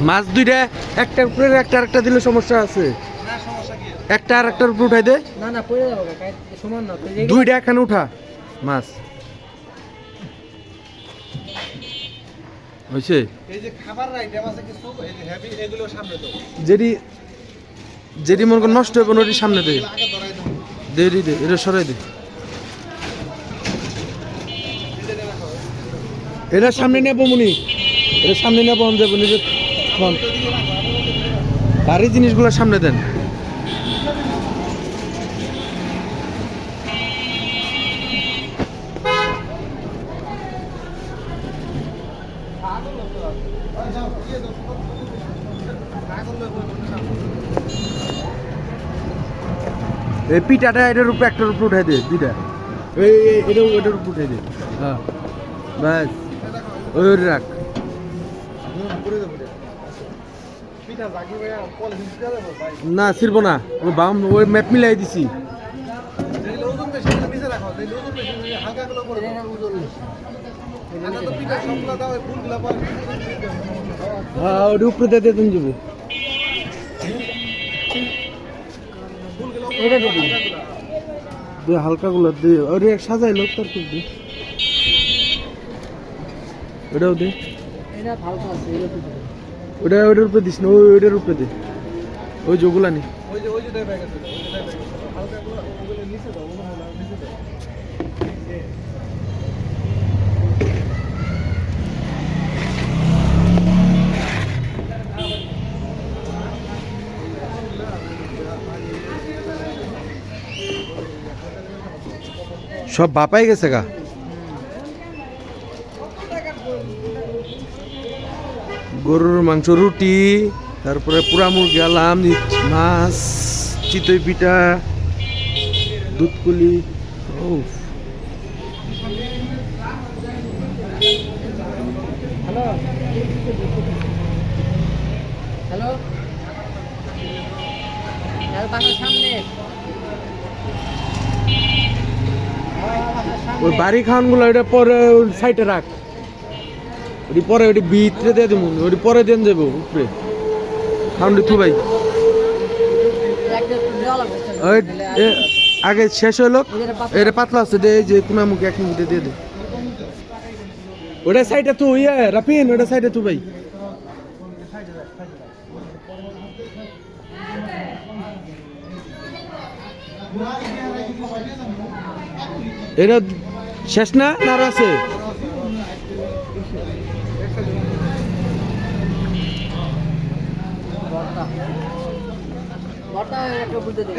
মাছ দুইটা একটা উপরে একটা আরেকটা দিলে সমস্যা আছে। একটা আর একটার উপর উঠাই দে। না না পড়ে যাবে সমান না দুইটা এখানে উঠা মাছ হয়েছে। এই যে খাবার আইটেম আছে কিছু এই যে হেভি এগুলো সামনে তো যেটি যেটি মনে কর নষ্ট হবে ওটির সামনে দে আগে ধরাই দাও। দে দে এটা সরাই দে। এটা সামনে নেবো মুনি, এটা সামনে নেবো আমি যাবো নিজের ভারী জিনিসগুলো সামনে দেন। এই পিঠাটা এটার উপরে একটার উপরে উঠাই দে দুইটা। এটার উপরে উঠাই দে। হ্যাঁ ব্যাস ওই রাখ। না ছিড়ব না, ওই বাম ওই ম্যাপ মিলাই দিছি। হ্যাঁ ওটা উপরে দিয়ে তুমি যাবো। হালকা গুলো দিয়ে ওরে সাজাইলো তারপর দি ওটাও দে। ওটা ওটার উপরে দিস না, ওইটার উপরে দে ওই যেগুলা নি। সব বাপাই গেছে গা। গরুর মাংস, রুটি, তারপরে পুরা মুরগি, আলাম, মাছ, চিতই পিঠা, দুধকুলি। ও হ্যালো সামনে ওই বাড়ি খাওয়ান গুলো ওইটা পরে সাইডে রাখ, ওটি পরে ওটি ভিতরে দিয়ে দেবো, ওটি পরে দেন যাবো উপরে খাওয়ান থু ভাই। ওই আগে শেষ হলো এটা পাতলা আছে দে, যে কোনা মুখে এক মুখে দিয়ে দে। ওটা সাইডে তুই ইয়ে রাফিন, ওটা সাইডে তুই ভাই। এটা শেষ না আর আছে?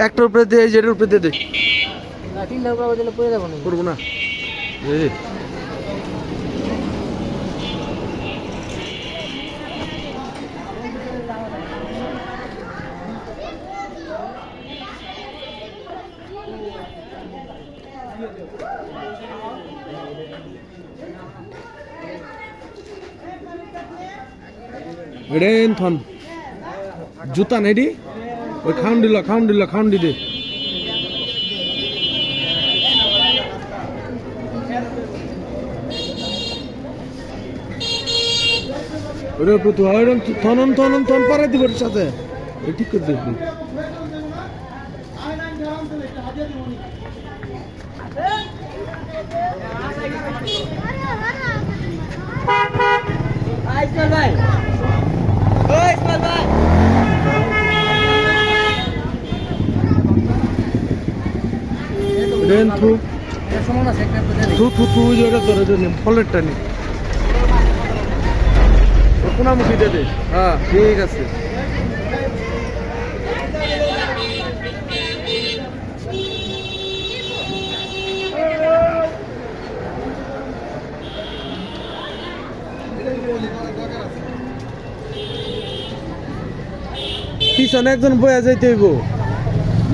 একটার উপরে দে, যেটার উপরে দে। তিনটার উপরে দিলে পড়ে যাবো না, করবো না। থন জুতা নেডি ওই খাউন দিদে। ওরে পুতু হয়রন থন পারে দিব সাথে ঠিক করে দেখবি। ভাই দেন থু যেটা ধরে দেন ফলেরটা নি কোনামুখী দে দে। হ্যাঁ ঠিক আছে। পিছনে একজন বয়া যাইতে হইব,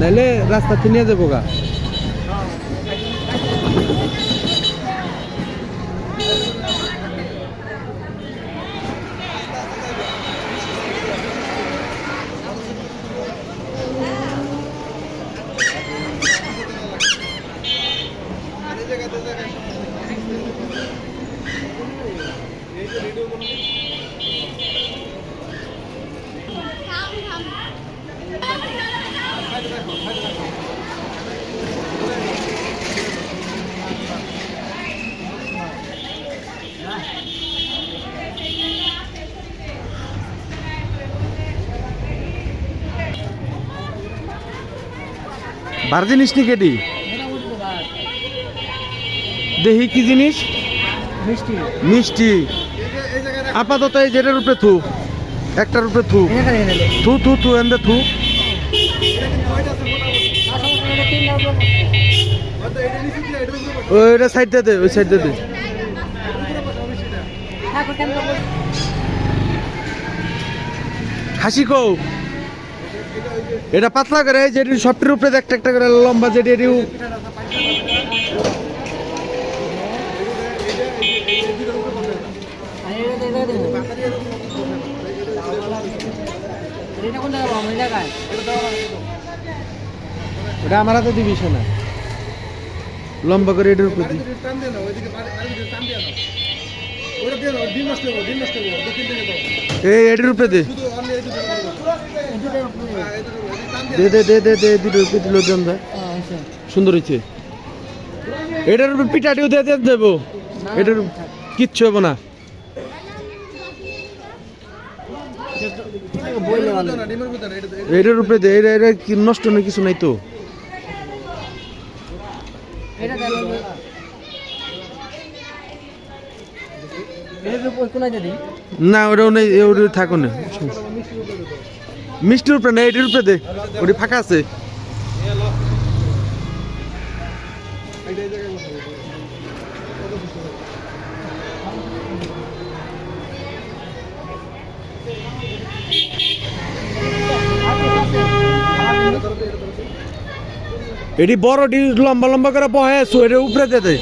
নাইলে রাস্তা নিয়ে যাবো গা। বার জিনিস নি কেডি মোটামুটি তো ভাত দেখি কি জিনিস মিষ্টি মিষ্টি এই জায়গায় আপাতত এই যেটার উপরে থু একটার উপরে থু এখানে এনে থু থু থু এন্দে থু হয়তো এটা নিচে দিয়ে এটার উপরে বসো। ওইটা সাইড দে ওই সাইড দে খাসি কৌ এটা পাতলা করে যেটি সবটির উপরে একটা একটা করে লম্বা যেটি এটি ওটা আমার হাতে দিবি না লম্বা করে এটার উপরে দি টান দিয়ে নাও, ওইদিকে বাড়ির টান দিয়ে নাও। ওটা দিয়ে নাও, ডিম নষ্ট হবো, ডিম নষ্ট হবো। দক্ষিণ দিকে দাও। এই এটির উপরে দে শুধু only এই দুটো করবো। এই দুটো, এই টান দিয়ে দে দে দে দে দে দুটো উপরে দিল দেন দা সুন্দর হয়েছে এটার উপরে পিঠাটিও দিয়ে দিয়ে দেবো এটার কিচ্ছু হবো না দাও না, ডিমের ভিতরে, এটা দে। এটার উপরে দে এটা এটা কি নষ্ট না কিছু নাই তো না ওটা নেই ওটা থাকো না মিষ্টির উপরে না এটির উপরে দে ওটি ফাঁকা আছে এইটা এই জায়গায় বসাবো। এটি বড়টি লম্বা লম্বা করে বহে আছো এটার উপরে দে দে